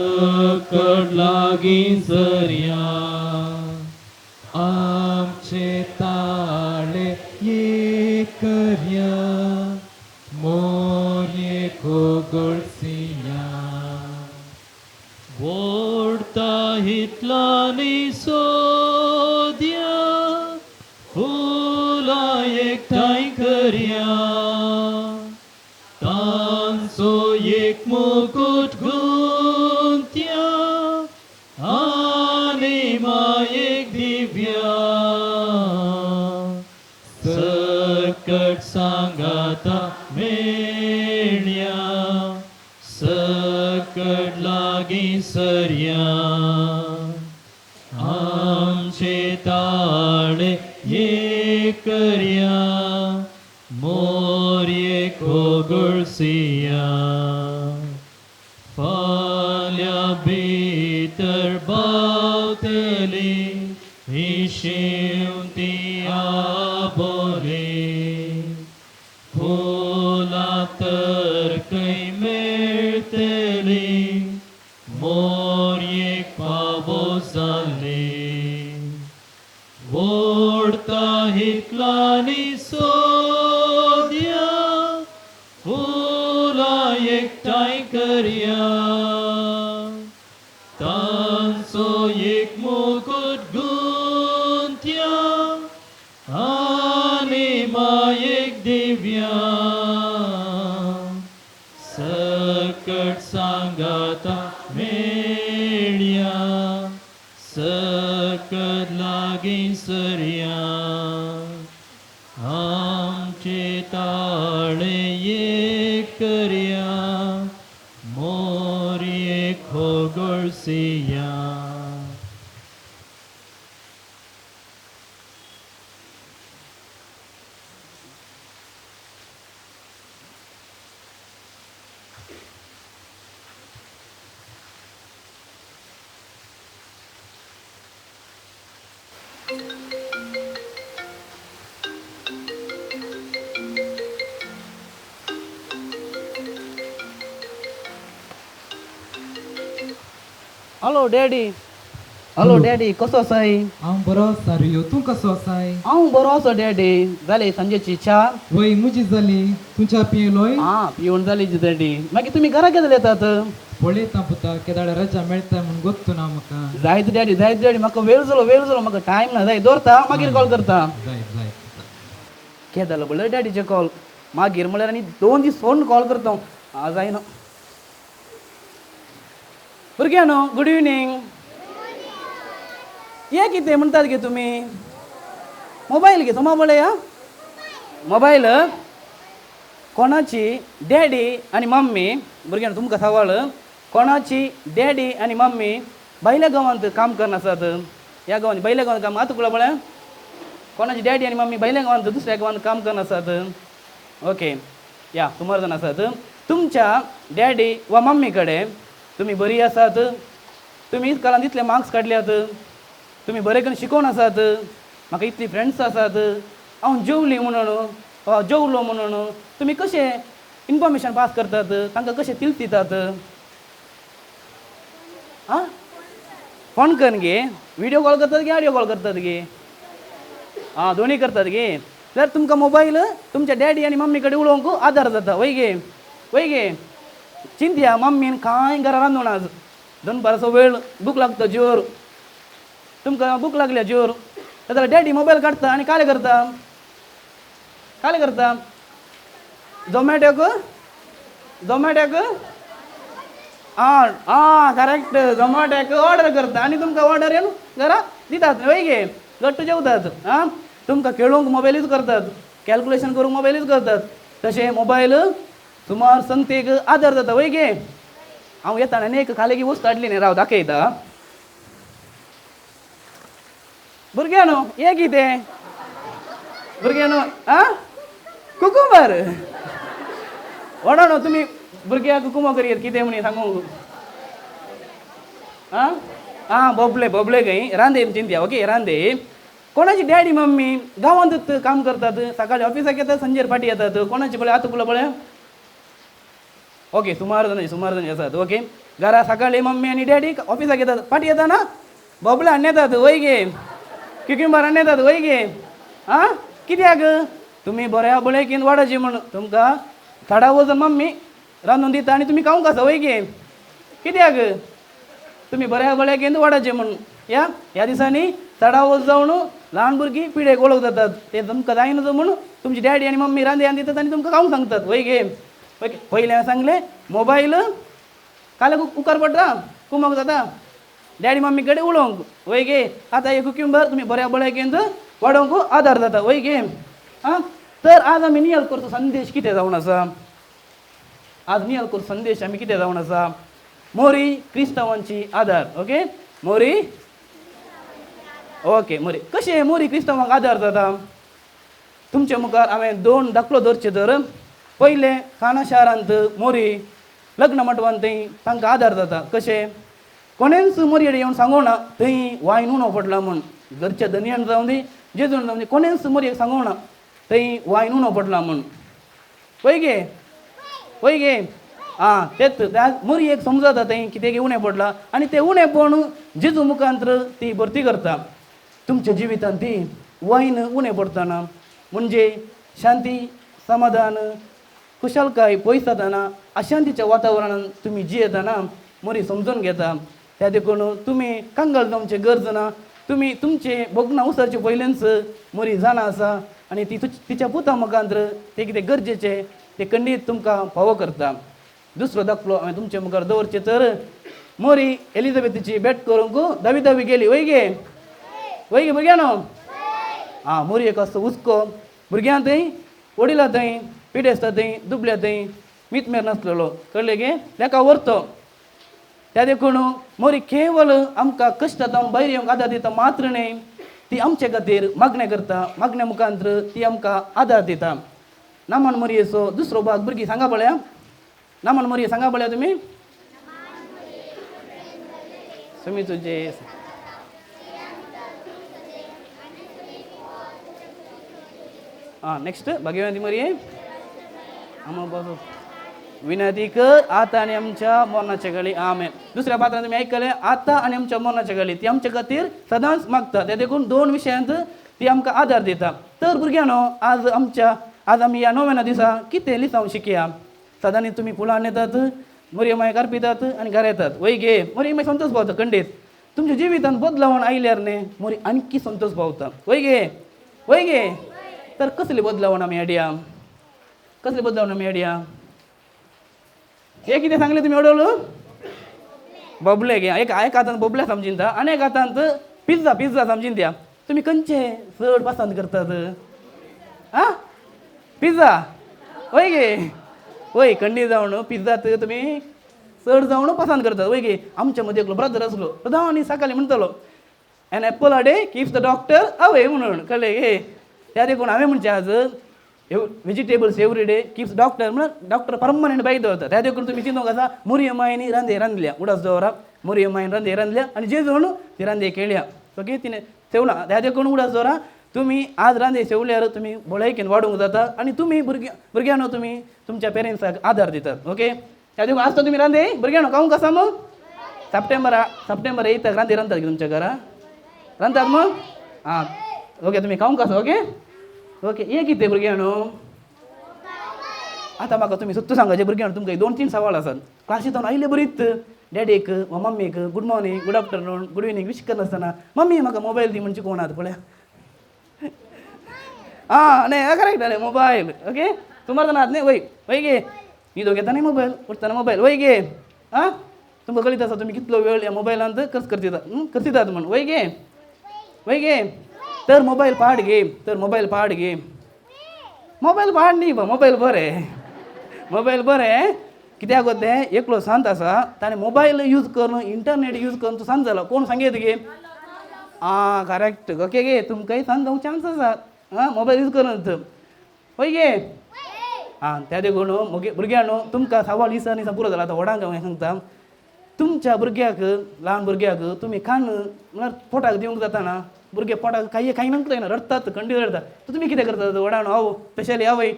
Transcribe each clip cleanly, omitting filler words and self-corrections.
सकट लागीं सरया आमचे ताळे ये करया मोरये कोगळसिया ओडता हितलानी सोद्या फुला एकठांय करया तांचो एक मुकुट गुंत्या आनी मायेक दिव्या सकट सांगाता मेळ्या सकट लागीं सरया आमचे ताळे ये करया मोरये कोगळसिया फाल्या भितर बावतली ही शेवती आबोरे फुलां तर खंय मेळटली मोरयेक फावो जाल्ली ओडता हितलानी सोद्या फुलां एकठांय करया तांचो एक मुकुट गुंत्या आनी मायेक दिव्या सकट सांगाता मेळ्या सकट लागीं सरया आमचे ताळे ये करया मोरये कोगळसिया हॅलो डॅडी हॅलो डॅडी कसो आसाय हांव बरो आसा रियो तूं कसो आसाय हांव बरो आसा डॅडी जाली सांजेची च्या वय म्हजी जाली तुमच्या पियेलोय हा पिवन जाली डॅडी मागीर तुमी घरा केन्ना येतात पळयता पुता केदाळे रजा मेळटा म्हूण गोत्तू ना म्हाका जायत डॅडी म्हाका वेळ जालो म्हाका टायम ना जाय दवरता मागीर कॉल करता जाय जाय केदालो पळय डॅडीचे कॉल मागीर म्हळ्यार आनी 2 दीस फोन कॉल करता हांव जायना भुरग्यानो गुड इवनिंग ये कितें म्हणटात गे तुमी मोबायल घे सोमा पळय मोबायल कोणाची डॅडी आनी मम्मी भुरग्यांनो तुमकां सवाल कोणाची डॅडी आनी मम्मी भायल्या गांवांत काम करना आसात ह्या गांवांनी भायल्या गांवांत काम आतां पळय कोणाची डॅडी आनी मम्मी भायल्या गांवांत दुसऱ्या गांवांत काम करना आसात ओके या सुमार जाण आसात तुमच्या डॅडी वा मम्मी कडेन तुमी बरी आसात तुमी इतकालांत इतले मार्क्स काडल्यात तुमी बरे करून शिकोवन आसात म्हाका इतली फ्रेंड्स आसात हांव जेवली म्हणून जेवलो म्हणून तुमी कशें इन्फॉर्मेशन पास करतात तांकां कशें तिल्स दितात आं फोन करून गे व्हिडिओ कॉल करतात गे ऑडियो कॉल करतात गे आं दोनी करतात गे जाल्यार तुमकां मोबायल तुमच्या डॅडी आनी मम्मी कडेन उलोवंक आदार जाता वय गे चिंतया मम्मीन कांय घरा रांदून आज दनपाराचो वेळ भूक लागता जोर तुमकां भूक लागल्या जोर जाल्यार डॅडी मोबायल काडटा आनी काले करता झोमॅटोक करेक्ट झोमॅटोक ऑर्डर करता आनी तुमकां ऑर्डर येवन घरा दितात वय गे घट्ट जेवतात आं तुमकां खेळूंक मोबायल यूज करतात कॅल्क्युलेशन करूंक मोबायल यूज करतात तशें मोबायल सुमार संगतेक आदार जाता वय गे हांव येताना आनी एक खाली वस्त हाडली न्ही राव दाखयता भुरग्यानो ये कितें भुरग्यानो आं कुकुंबर वडोनो तुमी भुरग्याक कुकुमा करियत कितें म्हणी सांगू आं बबले खंय रांदे चिंत्या ओके रांदे कोणाची डॅडी मम्मी गांवांतूच काम करतात सकाळी ऑफिसाक येतात संजेर फाटी येतात कोणाची पळय आतां पळय ओके सुमार जाण आसात ओके घरा सकाळी मम्मी आणि डॅडी ऑफिसाक येतात पाठी येतात ना बबले आणण्यातात वय गे क्युक्युंबर आणण्यातात वय गे हां कित्याक तुम्ही बऱ्या बळ्याकीन वाडाची म्हण तुमकां थोडा वजन मम्मी रांदून दिता आणि तुम्ही खावंक आसा वय गे कित्याक तुम्ही बऱ्या बळ्याकीन वाडाचे म्हणून ह्या दिसांनी चढावत जावन ल्हान भुरगीं पिडेक वळख जातात ते तुमकां जायना म्हणून तुमची डॅडी आनी मम्मी रांदे आनी दितात आनी तुमकां खावंक सांगतात वय गे पयलें सांगलें मोबायल काले उकार पडटा कुमक जाता डॅडी मम्मी कडेन उलोवंक वय गे आतां एक क्युक्युंबर तुमी बऱ्या बळ्याकीन वाडोवंक आदार जाता वय गे हां तर आज आमी नियल करचो संदेश कितें जावन आसा आज नियल करचो संदेश आमी कितें जावन आसा मोरी क्रिस्तांवांची आदार ओके मोरी ओके मोरी कशें मोरी क्रिस्तांवांक आदार जाता तुमच्या मुखार हांवें 2 दाखलो धरचे तर पयलें काना शारांत मोरी लग्न मंडपांत थंय तांकां आदार जाता कशें कोणेंच मोरये येवन सांगोना थंय वायन उणो पडला म्हूण घरच्या धनयान जावं दी जेजून जावं दी कोणेंच मोरयेक सांगोना थंय वायन उणो पडला म्हूण पळय गे आं तेच त्या मोरयेक समजता थंय कितें उणें पडलां आनी तें उणेंपण जेजू मुखांत्र ती भरती करता तुमच्या जिवितांत ती वायन उणें पडटना म्हणजे शांती समाधान खुशालकाय पयस जाताना अशांतीच्या वातावरणान तुमी जियेतना मोरी समजून घेता त्या देखून तुमी कांगाळ जावचे गरज ना तुमी तुमचे भोगना उसरचे पयलेंच मोरी जाणा आसा आनी ती तिच्या पुता मुखांत्र ते कितें गरजेचें ते खंडीत तुमकां फावो करता दुसरो दाखलो हांवें तुमचे मुखार दवरचे तर मोरी एलिझाबेथीची भेट करूंक दावी गेली वय गे भुरग्यानो आं मोरी एक असो हुस्को भुरग्यां थंय वडिलां थंय पिडे आसता थंय दुबल्या थंय मितमेर नासलेलो कळ्ळें गे तेका व्हरतो त्या देखून मोरी केवळ आमकां कश्टांत भायर येवंक आदार दिता मात्र न्ही ती आमचे खातीर मागणें करता मागण्या मुखांत्र ती आमकां आदार दिता नामान मोरयेचो दुसरो भाग भुरगीं सांगा पळया नामान मोरये सांगा पळया तुमी तुजे नेक्स्ट भाग्यवंती मोरये विनंती कर आता आणि आमच्या मरणाच्या घडी आमेन दुसऱ्या पात्रात तुम्ही ऐकले आता आणि आमच्या मरणाच्या घडी ती आमच्या खातीर सदांच मागता त्या देखून 2 विशयांत ती आमकां आदार दिता तर भुरग्यानो आज आमी ह्या 9व्या दिसा कितें लिसांव शिकया सदांनी तुमी फुलां नेतात मोरये माय कार्पितात आनी घरा येतात वय गे मोरये माय संतोष पावता खंडीत तुमच्या जिवितांत बदलावण आयल्यार न्ही मोरी आणखी संतोष पावता वय गे तर कसली बदलावण आमी हाडया हे कितें सांगलें तुमी अडवलं बबले गे एक हातांत बबल्या समजीन था आनी एक हातांत पिझ्झा समजीन त्या तुमी खंयचे चड पसंत करतात आं पिझ्झा वय गे वय खंडी जावन पिझ्झात तुमी चड जावन पसंत करतात वय गे आमच्या मदीं एकलो ब्रदर आसलो प्रधान सकाळी म्हणटलो an apple a day keeps the doctor away म्हणून कळ्ळें गे त्या देखून हांवें म्हणचें आज vegetables every day keeps doctor म्हणून डॉक्टर परमनंट बाई दवरता त्या देखून तुमी चिंतूंक आसा मोरये मायनी रांदल्या उडास दवरा मोरये मायन रांदल्या आनी जेजून ती रांदे केल्या ओके तिने सेवला त्या देखून उडास दवरा तुमी आज रांदे सेवल्यार तुमी भलायकेन वाडूंक जाता आनी तुमी भुरग्यांनो तुमी तुमच्या पेरंट्साक आदार दितात ओके त्या देखून आज तुमी रांदे भुरग्यांनो खावंक आसा मग सप्टेंबर 8 रांदे रांदतात तुमच्या घरा रांदतात मग आं ओके तुमी खावंक आसा ओके हे कितें भुरग्यांनो आतां म्हाका तुमी सत्य सांगाचे भुरग्यांनो तुमकां 2-3 सवाल आसात क्लासींतून आयले बरीच डॅडीक वा मम्मीक good morning good afternoon good evening wish करनासतना मम्मी म्हाका मोबायल दी म्हणजे कोण आहात पळया न्ही करेक्ट न्ही मोबायल ओके सुमार जाणात न्ही वय गे न्हिदो घेता न्ही मोबायल उठतना मोबायल वय गे तुमकां कळीत आसा तुमी कितलो वेळ ह्या मोबायलांत खर्च करतात म्हण वय गे तर मोबायल पाड गे मोबायल पाड न्ही मोबायल बरें कित्याक तें एकलो सांत आसा ताणें मोबायल यूज करून इंटरनेट यूज करून तो सांत जाला कोण सांगेत गे करेक्ट ओके गे तुमकांय सांत जावंक चान्स आसा मोबायल यूज करून वय गे त्या देखून भुरग्यांनो तुमकां सवाल दिसा पुरो जाला आतां व्हडांक हांव सांगता तुमच्या भुरग्याक ल्हान भुरग्याक तुमी खाण म्हळ्यार पोटाक दिवंक जाता भुरगे पोटाक काही ना रडतात खंडी रडतात तर तुमी कितें करतात व्हडान स्पेशली आवय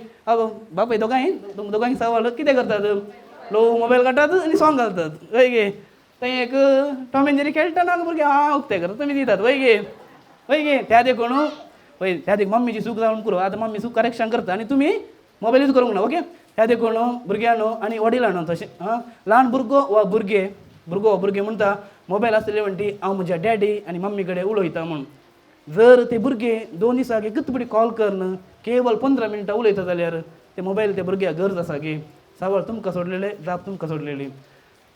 बापाय दोगांय सवाल कितें करतात लो मोबाईल काढतात आणि सॉंग घालतात वय गे ते एक टॉम एंड जेरी खेळटाना भुरगे उगते करता तुमी दितात वय गे त्या देखून वय त्या देख मम्मीची चूक जावन पुरो आतां मम्मी चूक करेक्शन करता आनी तुमी मोबायल यूज करूंक ना ओके त्या देखून भुरग्यानो आनी वडिलांनो तशें ल्हान भुरगो वा भुरगे म्हणटा मोबायल आसलेले म्हणटी हांव म्हज्या डॅडी आनी मम्मी कडेन उलयता म्हूण जर ते भुरगे 2 दिसाक एकच बडी कॉल करन केवळ 15 मिनटां उलयता जाल्यार ते मोबायल त्या भुरग्याक गरज आसा गे सावळ तुमकां सोडलेले जाप तुमकां सोडलेली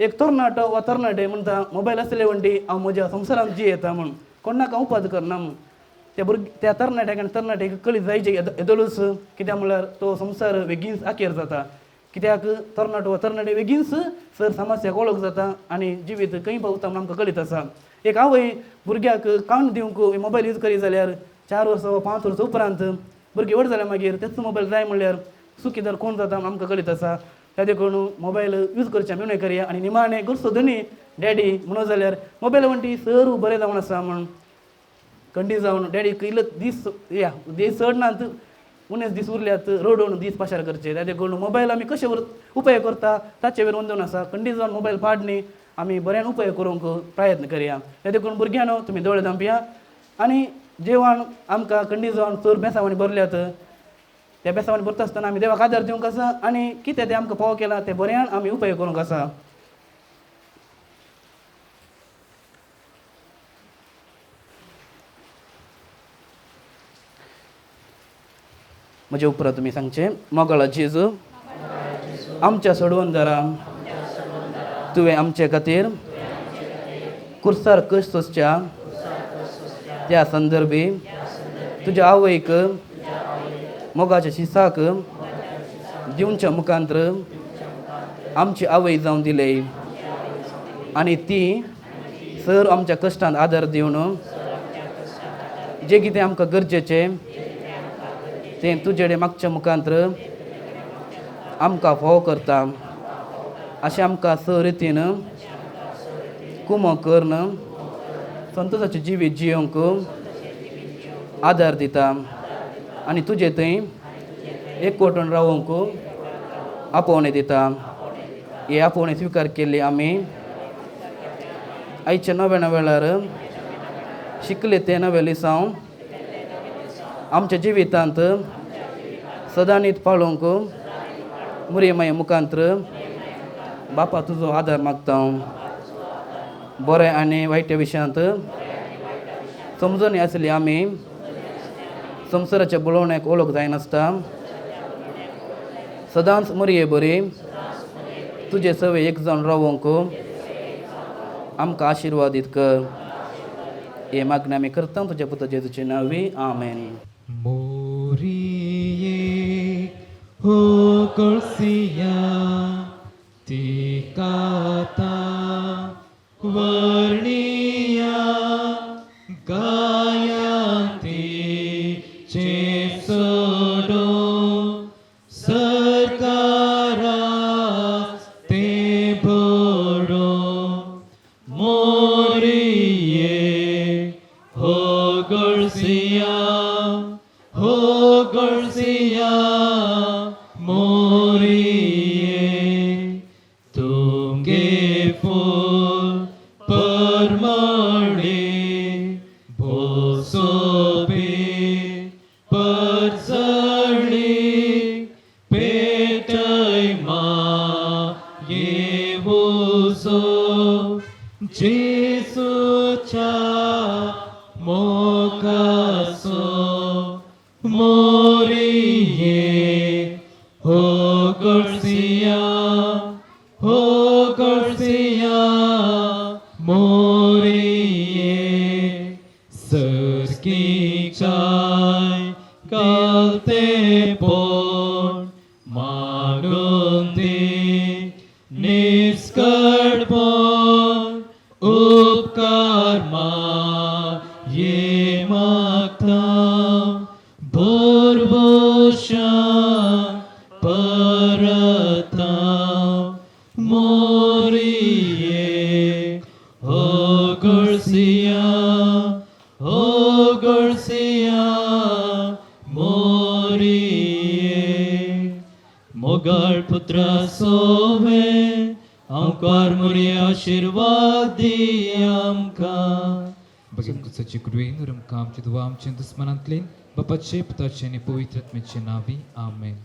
एक तरणाटो वा तरणाटे म्हणटा मोबायल आसलेले म्हणटी हांव म्हज्या संवसारांत जियेता म्हूण कोणाक उपाद करना म्हूण त्या तरणाट्याक आनी तरणाट्याक कळीत जायचे येदोळूच कित्याक म्हळ्यार तो संवसार बेगीनच आखेर जाता कित्याक तरणाटो वा तरणाटे बेगीनच सर समस्याक वळख जाता आनी जिवीत खंय पावता म्हूण आमकां कळीत आसा एक आवय भुरग्याक कावंट दिवंक मोबायल यूज करीत जाल्यार 4 वर्सां वा 5 वर्सां उपरांत भुरगीं व्हड जाल्या मागीर तेच मोबायल जाय म्हणल्यार चुकीदार कोण जाता म्हूण आमकां कळीत आसा त्या देखून मोबायल यूज करचे आमी करया आनी निमाणे घरचो धनी डॅडी म्हणून जाल्यार मोबायल म्हणटी सर बरें जावन आसा म्हूण कंडी जावन डॅडी इल्लो दीस चड नात 19 दीस उरल्यात रडोवन दीस पाशार करचे त्या देखून मोबायल आमी कशे उपयोग करता ताचे वयर वंदून आसा कंडी जावन मोबायल पाडनी आमी बऱ्यान उपयोग करूंक प्रयत्न करया त्या देखून भुरग्यांनो तुमी दोळे धांपया आनी जेवण आमकां कंडी जावन चड बेसावांनी भरल्यात त्या बेसावांनी भरता आसतना आमी देवाक आदार दिवंक आसा आनी कितें तें आमकां फाव केलां तें बऱ्यान आमी उपयोग करूंक आसा म्हजे उपरांत तुमी सांगचे मोगाळा जेजू आमच्या सोडवणदारा तुवें आमचे खातीर कुर्सार कश्ट सोंसच्या त्या संदर्भी तुज्या आवयक मोगाच्या शिसाक दिवच्या मुखांतर आमची आवय जावन दिले आनी ती सर आमच्या कश्टांत आदार दिवन जें कितें आमकां गरजेचें तें तुजे मागच्या मुखांतर आमकां फाव करता अशें आमकां स रितीन कुमो करन संतोशाचें जिवीत जियोंक आदार दिता आनी तुजे थंय एकवटून रावूंक आपोवणें दिता हे आपोवणें स्विकार केल्ली आमी आयच्या नव्या वेळार शिकले ते नवे लिसांव आमच्या जिवितांत सदांनीत पाळोवंक मुरयेमाये मुखांतर बापा तुजो आदार मागता बरें आनी वायट्या विशयांत समजून आसली आमी संवसाराच्या बुळवण्याक वळख जायनासता सदांच मुरये बरी तुजे सवे एक जावन रावूंक आमकां आशिर्वादीत कर हे मागणी आमी करता तुज्या पुत्र जेजूचे नांवी आमेन Moriye ho korsiya tikata varniya gayanti chesodo sarkara te bodo Moriye ho korsiya हो गर्सिया मोरिये तुंगे फूल परमळे भोसोबे परसळी पेटय मा येवुसो जेसूच्या मोकासो Moriye ho garcia Moriye sarki chai kalte pon magundi niskar pon upkar ma ye magta Borbosha parata Moriye ho garcia Moriye मोगाळ पुत्रा सोवे आमकां मुरी आशिर्वाद दी आमकां. बगीन कुसाची कुडवेन उरमकां आमचे दुवा आमचे दुस्मनांतलीन बापाचे पुताचे आनी पवित्र आत्म्याचे नावी आमेन.